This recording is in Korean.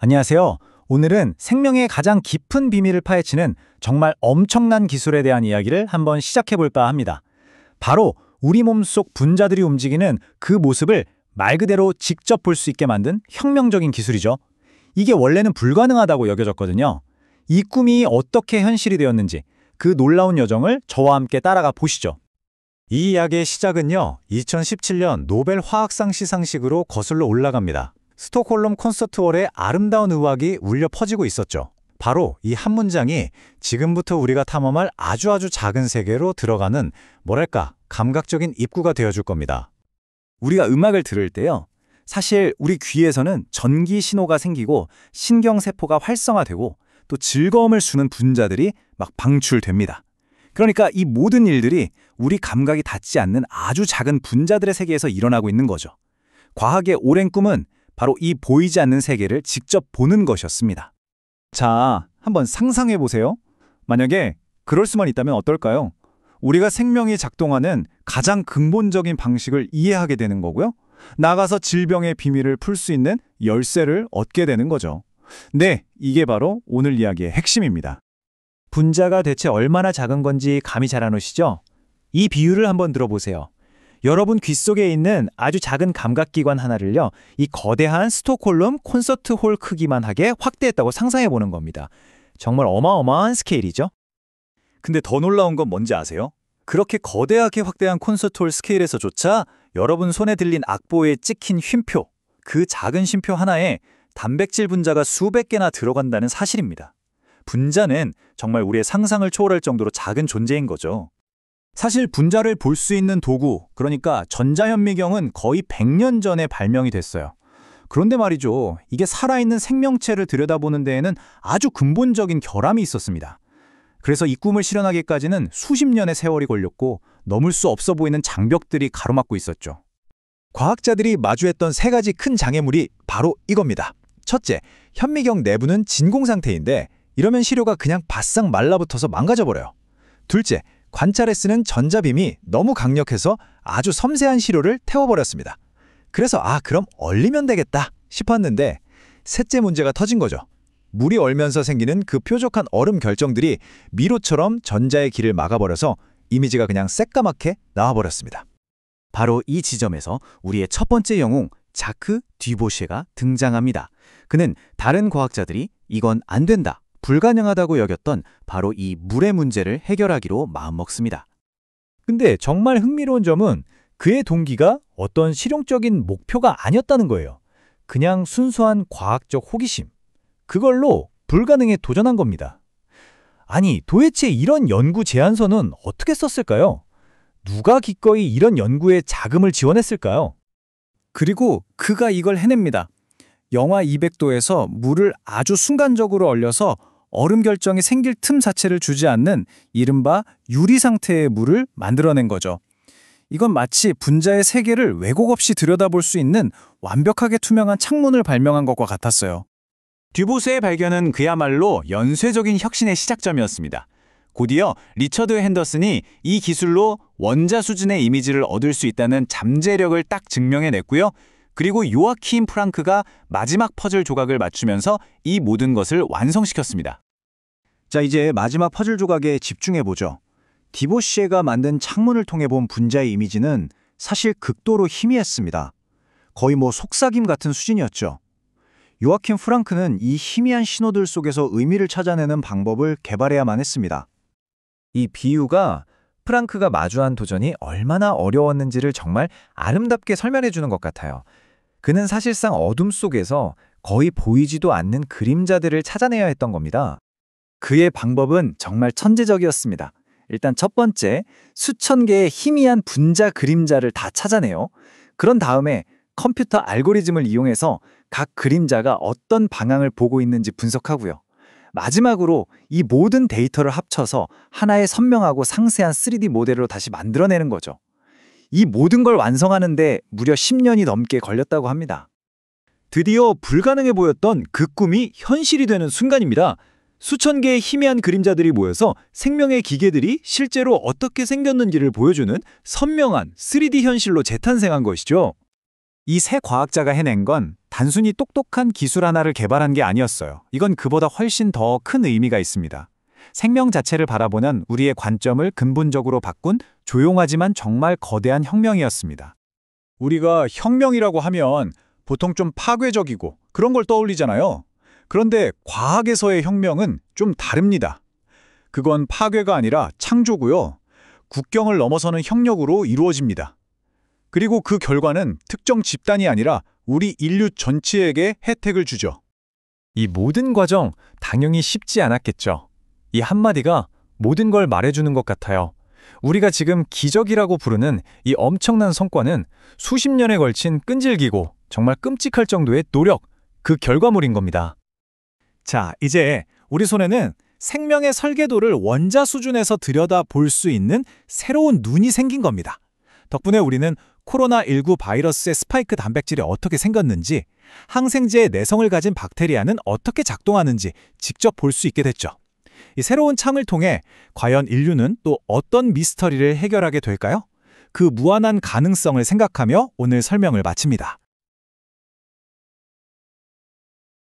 안녕하세요. 오늘은 생명의 가장 깊은 비밀을 파헤치는 정말 엄청난 기술에 대한 이야기를 한번 시작해 볼까 합니다. 바로 우리 몸속 분자들이 움직이는 그 모습을 말 그대로 직접 볼 수 있게 만든 혁명적인 기술이죠. 이게 원래는 불가능하다고 여겨졌거든요. 이 꿈이 어떻게 현실이 되었는지 그 놀라운 여정을 저와 함께 따라가 보시죠. 이 이야기의 시작은요, 2017년 노벨 화학상 시상식으로 거슬러 올라갑니다. 스톡홀름 콘서트홀에 아름다운 음악이 울려 퍼지고 있었죠. 바로 이 한 문장이 지금부터 우리가 탐험할 아주 작은 세계로 들어가는 뭐랄까 감각적인 입구가 되어줄 겁니다. 우리가 음악을 들을 때요, 사실 우리 귀에서는 전기 신호가 생기고 신경세포가 활성화되고 또 즐거움을 주는 분자들이 막 방출됩니다. 그러니까 이 모든 일들이 우리 감각이 닿지 않는 아주 작은 분자들의 세계에서 일어나고 있는 거죠. 과학의 오랜 꿈은 바로 이 보이지 않는 세계를 직접 보는 것이었습니다. 자, 한번 상상해 보세요. 만약에 그럴 수만 있다면 어떨까요? 우리가 생명이 작동하는 가장 근본적인 방식을 이해하게 되는 거고요. 나가서 질병의 비밀을 풀 수 있는 열쇠를 얻게 되는 거죠. 네, 이게 바로 오늘 이야기의 핵심입니다. 분자가 대체 얼마나 작은 건지 감이 잘 안 오시죠? 이 비유를 한번 들어보세요. 여러분 귀 속에 있는 아주 작은 감각기관 하나를요, 이 거대한 스톡홀름 콘서트홀 크기만 하게 확대했다고 상상해 보는 겁니다. 정말 어마어마한 스케일이죠? 근데 더 놀라운 건 뭔지 아세요? 그렇게 거대하게 확대한 콘서트홀 스케일에서조차 여러분 손에 들린 악보에 찍힌 쉼표, 그 작은 쉼표 하나에 단백질 분자가 수백 개나 들어간다는 사실입니다. 분자는 정말 우리의 상상을 초월할 정도로 작은 존재인 거죠. 사실 분자를 볼 수 있는 도구, 그러니까 전자현미경은 거의 100년 전에 발명이 됐어요. 그런데 말이죠, 이게 살아있는 생명체를 들여다보는 데에는 아주 근본적인 결함이 있었습니다. 그래서 이 꿈을 실현하기까지는 수십 년의 세월이 걸렸고 넘을 수 없어 보이는 장벽들이 가로막고 있었죠. 과학자들이 마주했던 세 가지 큰 장애물이 바로 이겁니다. 첫째, 현미경 내부는 진공 상태인데 이러면 시료가 그냥 바싹 말라붙어서 망가져버려요. 둘째, 관찰에 쓰는 전자빔이 너무 강력해서 아주 섬세한 시료를 태워버렸습니다. 그래서 그럼 얼리면 되겠다 싶었는데 셋째 문제가 터진 거죠. 물이 얼면서 생기는 그 뾰족한 얼음 결정들이 미로처럼 전자의 길을 막아버려서 이미지가 그냥 새까맣게 나와버렸습니다. 바로 이 지점에서 우리의 첫 번째 영웅 자크 뒤보시에가 등장합니다. 그는 다른 과학자들이 이건 안 된다, 불가능하다고 여겼던 바로 이 물의 문제를 해결하기로 마음먹습니다. 근데 정말 흥미로운 점은 그의 동기가 어떤 실용적인 목표가 아니었다는 거예요. 그냥 순수한 과학적 호기심. 그걸로 불가능에 도전한 겁니다. 아니, 도대체 이런 연구 제안서는 어떻게 썼을까요? 누가 기꺼이 이런 연구에 자금을 지원했을까요? 그리고 그가 이걸 해냅니다. 영하 200도에서 물을 아주 순간적으로 얼려서 얼음 결정이 생길 틈 자체를 주지 않는 이른바 유리 상태의 물을 만들어낸 거죠. 이건 마치 분자의 세계를 왜곡 없이 들여다볼 수 있는 완벽하게 투명한 창문을 발명한 것과 같았어요. 듀보스의 발견은 그야말로 연쇄적인 혁신의 시작점이었습니다. 곧이어 리처드 핸더슨이 이 기술로 원자 수준의 이미지를 얻을 수 있다는 잠재력을 딱 증명해냈고요. 그리고 요아킴 프랑크가 마지막 퍼즐 조각을 맞추면서 이 모든 것을 완성시켰습니다. 자, 이제 마지막 퍼즐 조각에 집중해보죠. 디보시에가 만든 창문을 통해 본 분자의 이미지는 사실 극도로 희미했습니다. 거의 속삭임 같은 수준이었죠. 요아킴 프랑크는 이 희미한 신호들 속에서 의미를 찾아내는 방법을 개발해야만 했습니다. 이 비유가 프랑크가 마주한 도전이 얼마나 어려웠는지를 정말 아름답게 설명해주는 것 같아요. 그는 사실상 어둠 속에서 거의 보이지도 않는 그림자들을 찾아내야 했던 겁니다. 그의 방법은 정말 천재적이었습니다. 일단 첫 번째, 수천 개의 희미한 분자 그림자를 다 찾아내요. 그런 다음에 컴퓨터 알고리즘을 이용해서 각 그림자가 어떤 방향을 보고 있는지 분석하고요. 마지막으로 이 모든 데이터를 합쳐서 하나의 선명하고 상세한 3D 모델로 다시 만들어내는 거죠. 이 모든 걸 완성하는데 무려 10년이 넘게 걸렸다고 합니다. 드디어 불가능해 보였던 그 꿈이 현실이 되는 순간입니다. 수천 개의 희미한 그림자들이 모여서 생명의 기계들이 실제로 어떻게 생겼는지를 보여주는 선명한 3D 현실로 재탄생한 것이죠. 이 세 과학자가 해낸 건 단순히 똑똑한 기술 하나를 개발한 게 아니었어요. 이건 그보다 훨씬 더 큰 의미가 있습니다. 생명 자체를 바라보는 우리의 관점을 근본적으로 바꾼 조용하지만 정말 거대한 혁명이었습니다. 우리가 혁명이라고 하면 보통 좀 파괴적이고 그런 걸 떠올리잖아요. 그런데 과학에서의 혁명은 좀 다릅니다. 그건 파괴가 아니라 창조고요. 국경을 넘어서는 협력으로 이루어집니다. 그리고 그 결과는 특정 집단이 아니라 우리 인류 전체에게 혜택을 주죠. 이 모든 과정 당연히 쉽지 않았겠죠. 이 한마디가 모든 걸 말해주는 것 같아요. 우리가 지금 기적이라고 부르는 이 엄청난 성과는 수십 년에 걸친 끈질기고 정말 끔찍할 정도의 노력, 그 결과물인 겁니다. 자, 이제 우리 손에는 생명의 설계도를 원자 수준에서 들여다볼 수 있는 새로운 눈이 생긴 겁니다. 덕분에 우리는 코로나19 바이러스의 스파이크 단백질이 어떻게 생겼는지, 항생제의 내성을 가진 박테리아는 어떻게 작동하는지 직접 볼 수 있게 됐죠. 이 새로운 창을 통해 과연 인류는 또 어떤 미스터리를 해결하게 될까요? 그 무한한 가능성을 생각하며 오늘 설명을 마칩니다.